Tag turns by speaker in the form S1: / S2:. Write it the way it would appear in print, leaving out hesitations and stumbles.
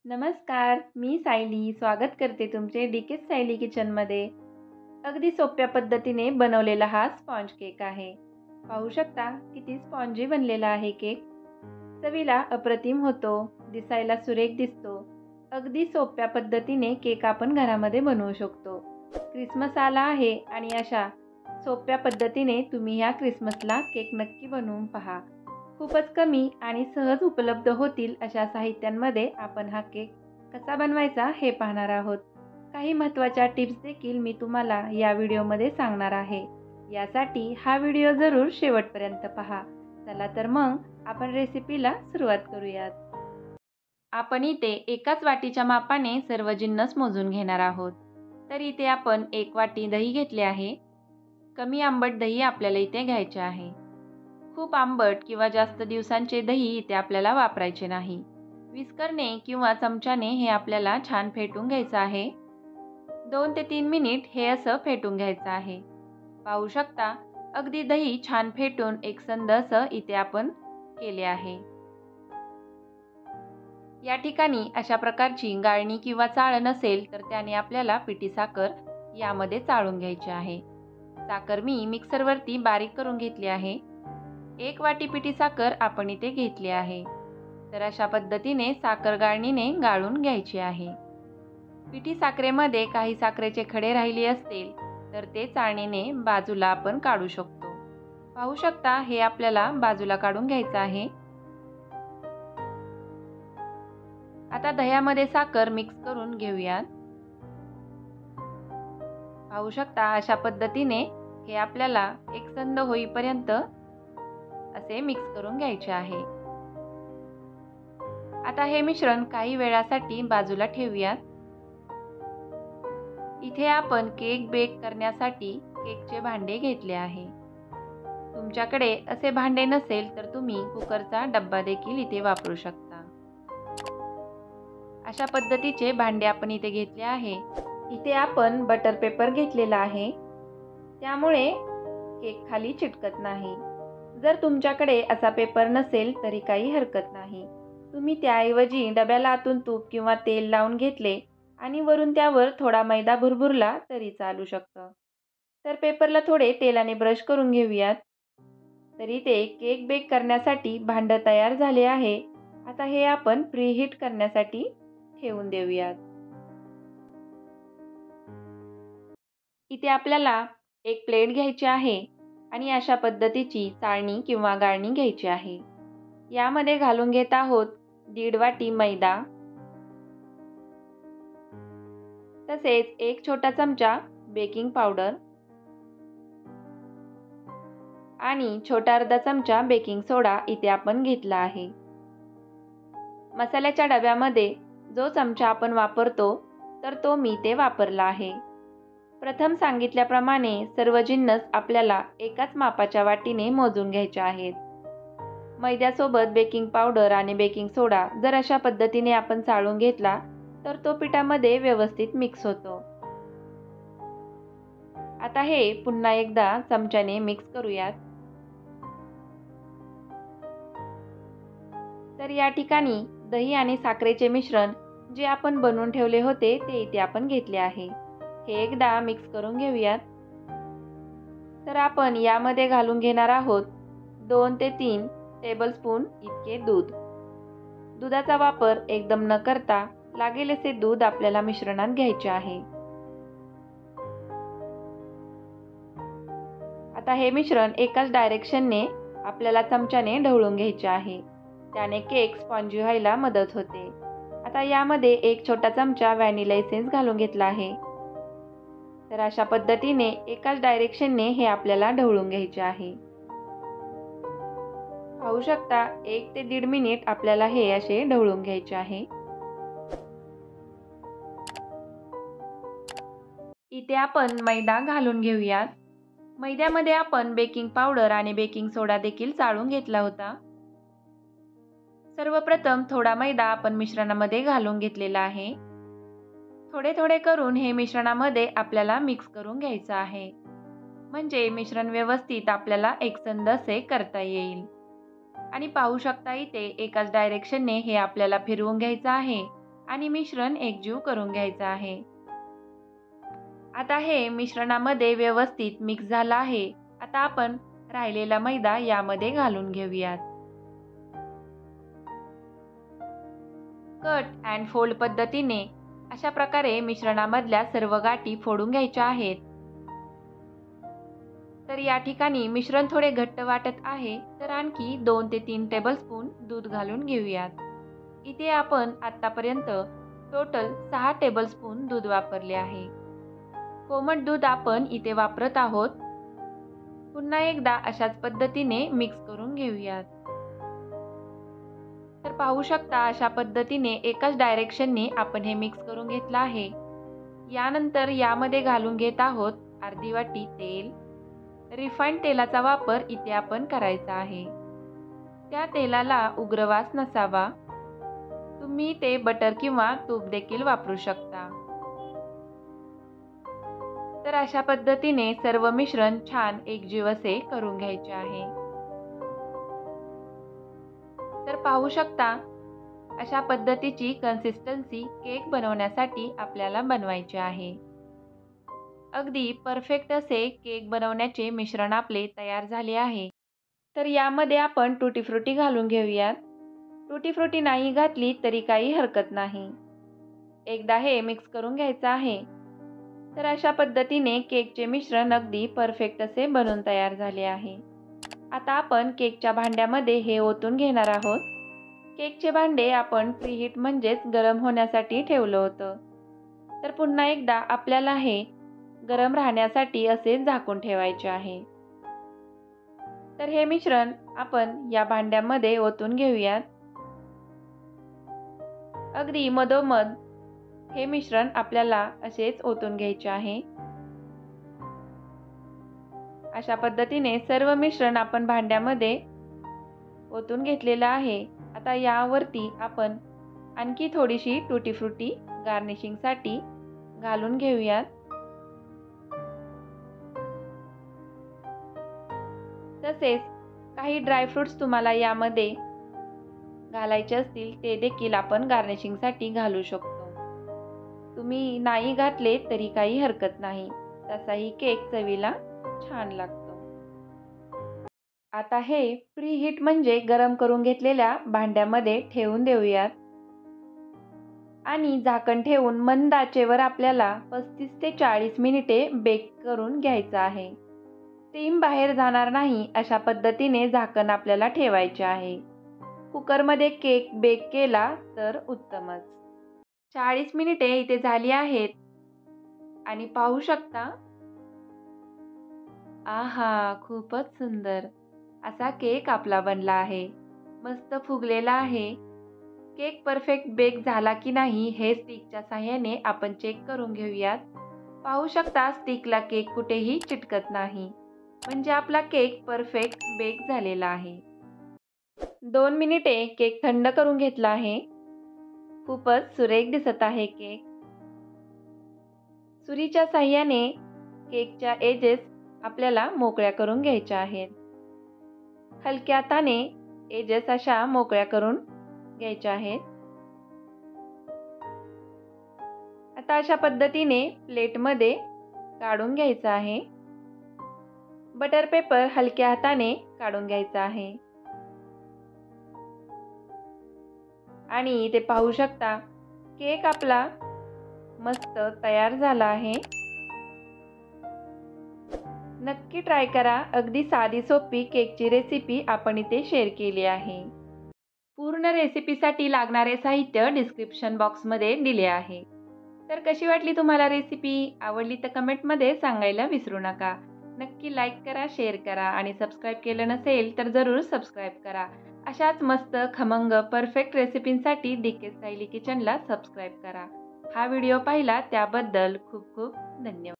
S1: नमस्कार, मी सायली स्वागत करते तुमचे डीके सायली किचनमध्ये. अगदी सोप्या पद्धतीने बनवलेला हा स्पॉन्ज केक आहे. पाहू शकता किती स्पॉन्जी बनलेला आहे केक. चवीला अप्रतिम होतो, दिसायला सुरेख दिसतो. अगदी सोप्या पद्धतीने केक आपण घरामध्ये बनवू शकतो. क्रिसमस आला आहे आणि अशा सोप्या पद्धतीने तुम्ही ह्या क्रिसमसला केक नक्की बनवून पहा. खूपच कमी आणि सहज उपलब्ध होतील अशा साहित्यांमध्ये आपण हा केक कसा बनवायचा हे पाहणार आहोत. काही महत्त्वाच्या टिप्स देखील मी तुम्हाला या व्हिडिओमध्ये सांगणार आहे. यासाठी हा व्हिडिओ जरूर शेवटपर्यंत पहा. चला तर मग आपण रेसिपीला सुरुवात करूयात. आपण इथे एकाच वाटीच्या मापाने सर्व जिन्नस मोजून घेणार आहोत. तर इथे आपण 1 वाटी दही घेतले आहे. कमी आंबट दही आपल्याला इथे घ्यायचे आहे. खूप आंबट किंवा जास्त दिवसांचे दही इथे आपल्याला वापरायचे नाही. विस्करने किंवा चमच्याने हे आपल्याला छान फेटून घ्यायचं आहे. 2 ते 3 मिनिट हे असं फेटून घ्यायचं आहे. पाहू शकता अगदी दही छान फेटून एकसंध असं इथे आपण केले आहे. या ठिकाणी अशा प्रकारची गाळणी किंवा चाळण नसेल तर त्याने आपल्याला पिठी साखर यामध्ये चाळून घ्यायची आहे. साखर मी मिक्सरवरती बारीक करून घेतली आहे. 1 वाटी पिठी साखर आपण इथे घेतली आहे. तर अशा पद्धतीने साखर गाळणीने गाळून घ्यायची आहे. पिठी साखरेमध्ये काही साखरेचे खडे राहिले असतील तर ते चाळणीने बाजूला आपण काढू शकतो. पाहू शकता हे आपल्याला बाजूला काढून घ्यायचं आहे. आता दह्यामध्ये साखर मिक्स करून घेऊयात. पाहू शकता अशा पद्धतीने हे आपल्याला एकसंध होईपर्यंत असे मिक्स करून घ्यायचे आहे. आता हे मिश्रण काही वेळासाठी बाजूला ठेवूयात. इथे आपण केक बेक करण्यासाठी केकचे भांडे घेतले आहे. तुमच्याकडे असे भांडे नसेल तर तुम्ही कुकरचा डब्बा देखील इथे वापरू शकता. अशा पद्धतीचे भांडे आपण इथे घेतले आहे. इथे आपण बटर पेपर घेतलेला आहे, त्यामुळे केक खाली चिटकत नाही. जर तुमच्याकडे असा पेपर नसेल तरी काही हरकत नाही. तुम्ही त्याऐवजी डब्याला आतून तूप किंवा तेल लावून घेतले आणि वरून त्यावर थोडा मैदा भुरभुरला तरी चालू शकतं. तर पेपरला थोडे तेलाने ब्रश करून घेऊयात. तरी ते केक बेक करण्यासाठी भांडं तयार झाले आहे. आता हे आपण प्रीहीट करण्यासाठी ठेवून देऊयात. इथे आपल्याला एक प्लेट घ्यायची आहे आणि अशा पद्धतीची चाळणी किंवा गाळणी घ्यायची आहे. यामध्ये घालून घेत आहोत 1.5 वाटी मैदा, तसेच 1 छोटा चमचा बेकिंग पावडर आणि छोटा अर्धा चमचा बेकिंग सोडा इथे आपण घेतला आहे. मसाल्याच्या डब्यामध्ये जो चमचा आपण वापरतो तर तो मी ते वापरला आहे. प्रथम सांगितल्याप्रमाणे सर्व जिन्नस आपल्याला एकाच मापाच्या वाटीने मोजून घ्यायचे आहेत. मैद्यासोबत बेकिंग पावडर आणि बेकिंग सोडा जर अशा पद्धतीने आपण चाळून घेतला तर तो पिठामध्ये व्यवस्थित मिक्स होतो. आता हे पुन्हा एकदा चमच्याने मिक्स करूयात. तर या ठिकाणी दही आणि साखरेचे मिश्रण जे आपण बनवून ठेवले होते ते इथे आपण घेतले आहे. हे एकदा मिक्स करून घेऊयात. तर आपण यामध्ये घालून घेणार आहोत 2 ते 3 टेबलस्पून इतके दूध. दुधाचा वापर एकदम न करता लागेल असे दूध आपल्याला मिश्रणात घ्यायचे आहे. आता हे मिश्रण एकाच डायरेक्शनने आपल्याला चमच्याने ढवळून घ्यायचे आहे. त्याने केक स्पॉन्जी व्हायला मदत होते. आता यामध्ये 1 छोटा चमचा व्हॅनिला एसेन्स घालून घेतला आहे. तर अशा पद्धतीने एकाच डायरेक्शनने हे आपल्याला ढवळून घ्यायचे आहे. पाहू शकता 1 ते 1.5 मिनिट आपल्याला हे असे ढवळून घ्यायचे आहे. इथे आपण मैदा घालून घेऊयात. मैद्यामध्ये आपण बेकिंग पावडर आणि बेकिंग सोडा देखील चाळून घेतला होता. सर्वप्रथम थोडा मैदा आपण मिश्रणामध्ये घालून घेतलेला आहे. थोडे थोडे करून हे मिश्रणामध्ये आपल्याला मिक्स करून घ्यायचं आहे. म्हणजे मिश्रण व्यवस्थित आपल्याला एकसंध असे करता येईल. आणि पाहू शकता इथे एकाच डायरेक्शनने हे आपल्याला फिरवून घ्यायचं आहे आणि मिश्रण एकजीव करून घ्यायचं आहे. आता हे मिश्रणामध्ये व्यवस्थित मिक्स झालं आहे. आता आपण राहिलेला मैदा यामध्ये घालून घेऊयात. कट अँड फोल्ड पद्धतीने अशा प्रकारे मिश्रणामधल्या सर्व गाठी फोडून घ्यायच्या आहेत. तर या ठिकाणी मिश्रण थोडे घट्ट वाटत आहे, तर आणखी 2 ते 3 टेबलस्पून दूध घालून घेऊयात. इथे आपण आतापर्यंत टोटल 6 टेबलस्पून दूध वापरले आहे. कोमट दूध आपण इथे वापरत आहोत. पुन्हा एकदा अशाच पद्धतीने मिक्स करून घेऊयात. तर पाहू शकता अशा पद्धतीने एकाच डायरेक्शनने आपण हे मिक्स करून घेतलं आहे. यानंतर यामध्ये घालून घेत आहोत अर्धी वाटी तेल. रिफाइंड तेलाचा वापर इथे आपण करायचा आहे. त्या तेलाला उग्रवास नसावा. तुम्ही ते बटर किंवा तूप देखील वापरू शकता. तर अशा पद्धतीने सर्व मिश्रण छान एकजीव असे करून घ्यायचे आहे. तर पाहू शकता अशा पद्धतीची कन्सिस्टन्सी केक बनवण्यासाठी आपल्याला बनवायचे आहे. अगदी परफेक्ट असे केक बनवण्याचे मिश्रण आपले तयार झाले आहे. तर यामध्ये आपण टुटी फ्रुटी घालून घेऊयात. टुटी फ्रुटी नाही घातली तरी काही हरकत नाही. एकदा हे मिक्स करून घ्यायचं आहे. तर अशा पद्धतीने केकचे मिश्रण अगदी परफेक्ट असे बनून तयार झाले आहे. आता आपण केकच्या भांड्यामध्ये हे ओतून घेणार आहोत. केकचे भांडे आपण प्रीहीट म्हणजेच गरम होण्यासाठी ठेवलं होतं. तर पुन्हा एकदा आपल्याला हे गरम राहण्यासाठी असे झाकून ठेवायचे आहे. तर हे मिश्रण आपण या भांड्यामध्ये ओतून घेऊयात. अगदी मधोमध हे मिश्रण आपल्याला असेच ओतून घ्यायचे आहे. अशा पद्धतीने सर्व मिश्रण आपण भांड्यामध्ये ओतून घेतलेलं आहे. आता यावरती आपण आणखी थोडीशी टुटी फ्रुटी गार्निशिंगसाठी घालून घेऊयात. तसेच काही ड्रायफ्रुट्स तुम्हाला यामध्ये घालायचे असतील ते देखील आपण गार्निशिंगसाठी घालू शकतो. तुम्ही नाही घातले तरी काही हरकत नाही. तसाही केक चवीला छान लागतो. आता हे प्रीहीट म्हणजे गरम करून घेतलेल्या भांड्यामध्ये ठेवून देऊयात. आणि झाकण ठेवून मंद आचेवर आपल्याला 35 ते 40 मिनिटे बेक करून घ्यायचं आहे. स्टीम बाहेर जाणार नाही अशा पद्धतीने झाकण आपल्याला ठेवायचे आहे. कुकरमध्ये केक बेक केला तर उत्तमच. 40 मिनिटे इथे झाली आहेत आणि पाहू शकता आहा, खूपच सुंदर असा केक आपला बनला आहे. मस्त फुगलेला आहे. केक परफेक्ट बेक झाला की नाही हे स्टिकच्या साहाय्याने आपण चेक करून घेऊयात. पाहू शकता स्टिकला केक कुठेही चिटकत नाही. म्हणजे आपला केक परफेक्ट बेक झालेला आहे. 2 मिनिटे केक थंड करून घेतला आहे. खूपच सुरेख दिसत आहे केक. सुरीच्या साहाय्याने केकच्या एजेस आपल्याला मोकळ्या करून घ्यायच्या आहेत. हलक्या हाताने एजेस अशा मोकळ्या करून घ्यायच्या आहेत. आता अशा पद्धतीने प्लेटमध्ये काढून घ्यायचं आहे. बटर पेपर हलक्या हाताने काढून घ्यायचा आहे. आणि इथे पाहू शकता केक आपला मस्त तयार झाला आहे. नक्की ट्राय करा. अगदी साधी सोपी केकची रेसिपी आपण इथे शेअर केली आहे. पूर्ण रेसिपीसाठी लागणारे साहित्य डिस्क्रिप्शन बॉक्समध्ये दिले आहे. तर कशी वाटली तुम्हाला रेसिपी? आवडली तर कमेंटमध्ये सांगायला विसरू नका. नक्की लाईक करा, शेअर करा आणि सबस्क्राईब केलं नसेल तर जरूर सबस्क्राईब करा. अशाच मस्त खमंग परफेक्ट रेसिपींसाठी डीके स्टाइली किचनला सबस्क्राईब करा. हा व्हिडिओ पाहिला त्याबद्दल खूप खूप धन्यवाद.